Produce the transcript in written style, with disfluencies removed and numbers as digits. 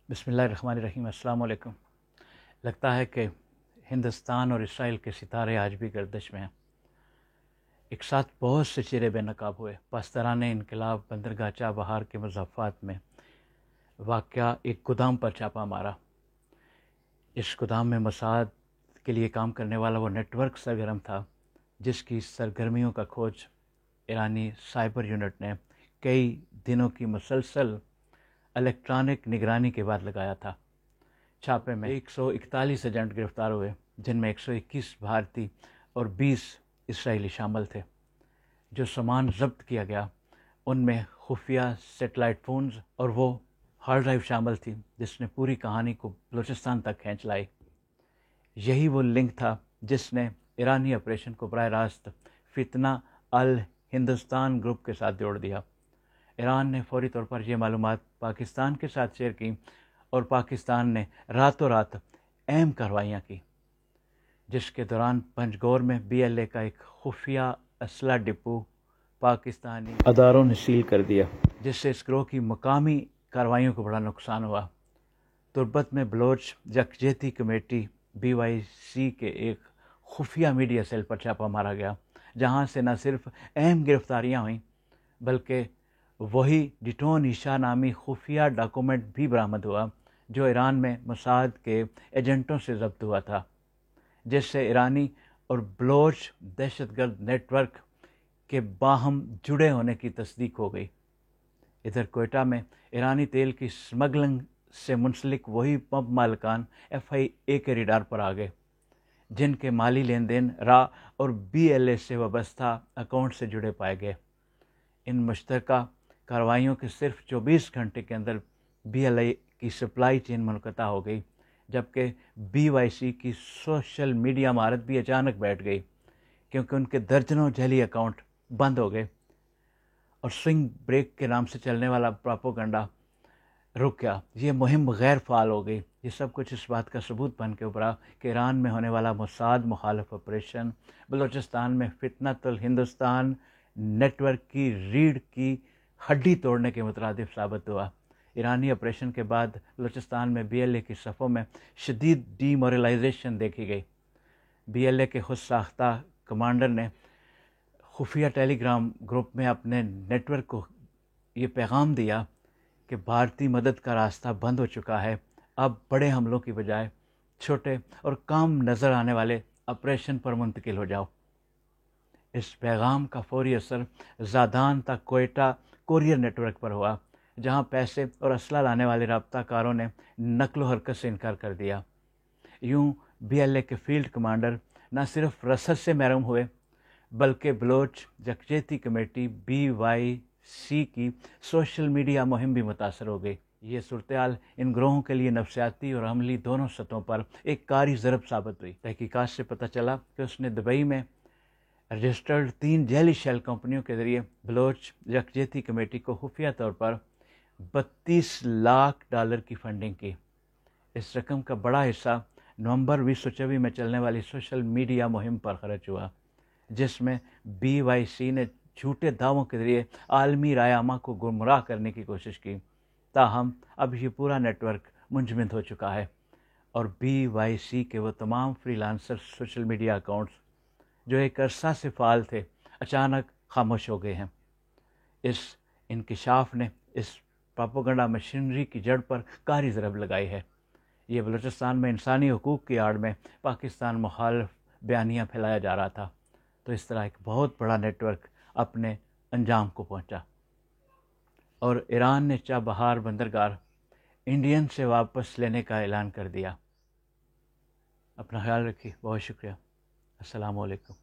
بسم اللہ الرحمن الرحیم۔ السلام علیکم۔ لگتا ہے کہ ہندوستان اور اسرائیل کے ستارے آج بھی گردش میں ہیں۔ ایک ساتھ بہت سے چہرے بے نقاب ہوئے۔ پاسداران انقلاب بندرگاہ چابہار کے مضافات میں واقع ایک گودام پر چھاپا مارا۔ اس گودام میں موساد کے لیے کام کرنے والا وہ نیٹ ورک سرگرم تھا جس کی سرگرمیوں کا کھوج ایرانی سائبر یونٹ نے کئی دنوں کی مسلسل الیکٹرانک نگرانی کے بعد لگایا تھا۔ چھاپے میں 141 ایجنٹ گرفتار ہوئے، جن میں 121 بھارتی اور 20 اسرائیلی شامل تھے۔ جو سامان ضبط کیا گیا ان میں خفیہ سیٹلائٹ فونز اور وہ ہارڈ ڈرائیو شامل تھی جس نے پوری کہانی کو بلوچستان تک کھینچ لائی۔ یہی وہ لنک تھا جس نے ایرانی آپریشن کو براہ راست فتنہ الہندوستان گروپ کے ساتھ جوڑ دیا۔ ایران نے فوری طور پر یہ معلومات پاکستان کے ساتھ شیئر کی اور پاکستان نے راتوں رات اہم کارروائیاں کی، جس کے دوران پنجگور میں BLA کا ایک خفیہ اسلحہ ڈپو پاکستانی اداروں نے سیل کر دیا، جس سے اس گروہ کی مقامی کارروائیوں کو بڑا نقصان ہوا۔ تربت میں بلوچ یکجہتی کمیٹی BYC کے ایک خفیہ میڈیا سیل پر چھاپا مارا گیا، جہاں سے نہ صرف اہم گرفتاریاں ہوئیں بلکہ وہی ڈیٹون ایشا نامی خفیہ ڈاکومنٹ بھی برآمد ہوا جو ایران میں موساد کے ایجنٹوں سے ضبط ہوا تھا، جس سے ایرانی اور بلوچ دہشت گرد نیٹ ورک کے باہم جڑے ہونے کی تصدیق ہو گئی۔ ادھر کوئٹہ میں ایرانی تیل کی سمگلنگ سے منسلک وہی پمپ مالکان FIA کے ریڈار پر آ گئے، جن کے مالی لین دین را اور BLA سے وابستہ اکاؤنٹ سے جڑے پائے گئے۔ ان مشترکہ کارروائیوں کے صرف 24 گھنٹے کے اندر BLA کی سپلائی چین منقطع ہو گئی، جبکہ BYC کی سوشل میڈیا مہارت بھی اچانک بیٹھ گئی کیونکہ ان کے درجنوں جعلی اکاؤنٹ بند ہو گئے اور سوئنگ بریک کے نام سے چلنے والا پراپوگنڈا رک گیا۔ یہ مہم غیر فعال ہو گئی۔ یہ سب کچھ اس بات کا ثبوت بن کے ابھرا کہ ایران میں ہونے والا موساد مخالف آپریشن بلوچستان میں فتنۃ الہندوستان نیٹ ورک کی ریڑھ کی ہڈی توڑنے کے مترادف ثابت ہوا۔ ایرانی آپریشن کے بعد بلوچستان میں BLA کی صفوں میں شدید ڈی مورلائزیشن دیکھی گئی۔ BLA کے خود ساختہ کمانڈر نے خفیہ ٹیلی گرام گروپ میں اپنے نیٹ ورک کو یہ پیغام دیا کہ بھارتی مدد کا راستہ بند ہو چکا ہے، اب بڑے حملوں کی بجائے چھوٹے اور کم نظر آنے والے آپریشن پر منتقل ہو جاؤ۔ اس پیغام کا فوری اثر زادان تا کوئٹہ کوریئر نیٹ ورک پر ہوا، جہاں پیسے اور اسلحہ لانے والے رابطہ کاروں نے نقل و حرکت سے انکار کر دیا۔ یوں BLA کے فیلڈ کمانڈر نہ صرف رسد سے محروم ہوئے بلکہ بلوچ یکجہتی کمیٹی BYC کی سوشل میڈیا مہم بھی متاثر ہو گئی۔ یہ صورتحال ان گروہوں کے لیے نفسیاتی اور عملی دونوں سطحوں پر ایک کاری ضرب ثابت ہوئی۔ تحقیقات سے پتہ چلا کہ اس نے دبئی میں رجسٹرڈ 3 جعلی شیل کمپنیوں کے ذریعے بلوچ یکجہتی کمیٹی کو خفیہ طور پر $32 لاکھ کی فنڈنگ کی۔ اس رقم کا بڑا حصہ نومبر 2024 میں چلنے والی سوشل میڈیا مہم پر خرچ ہوا، جس میں BYC نے جھوٹے دعووں کے ذریعے عالمی رائے عامہ کو گمراہ کرنے کی کوشش کی۔ تاہم اب یہ پورا نیٹ ورک منجمد ہو چکا ہے اور BYC کے وہ تمام free lancer social media accounts جو ایک عرصہ سے فعال تھے اچانک خاموش ہو گئے ہیں۔ اس انکشاف نے اس پراپوگنڈا مشینری کی جڑ پر کاری ضرب لگائی ہے۔ یہ بلوچستان میں انسانی حقوق کی آڑ میں پاکستان مخالف بیانیہ پھیلایا جا رہا تھا، تو اس طرح ایک بہت بڑا نیٹ ورک اپنے انجام کو پہنچا اور ایران نے چابہار بندرگاہ انڈین سے واپس لینے کا اعلان کر دیا۔ اپنا خیال رکھیے، بہت شکریہ۔ السلام علیکم۔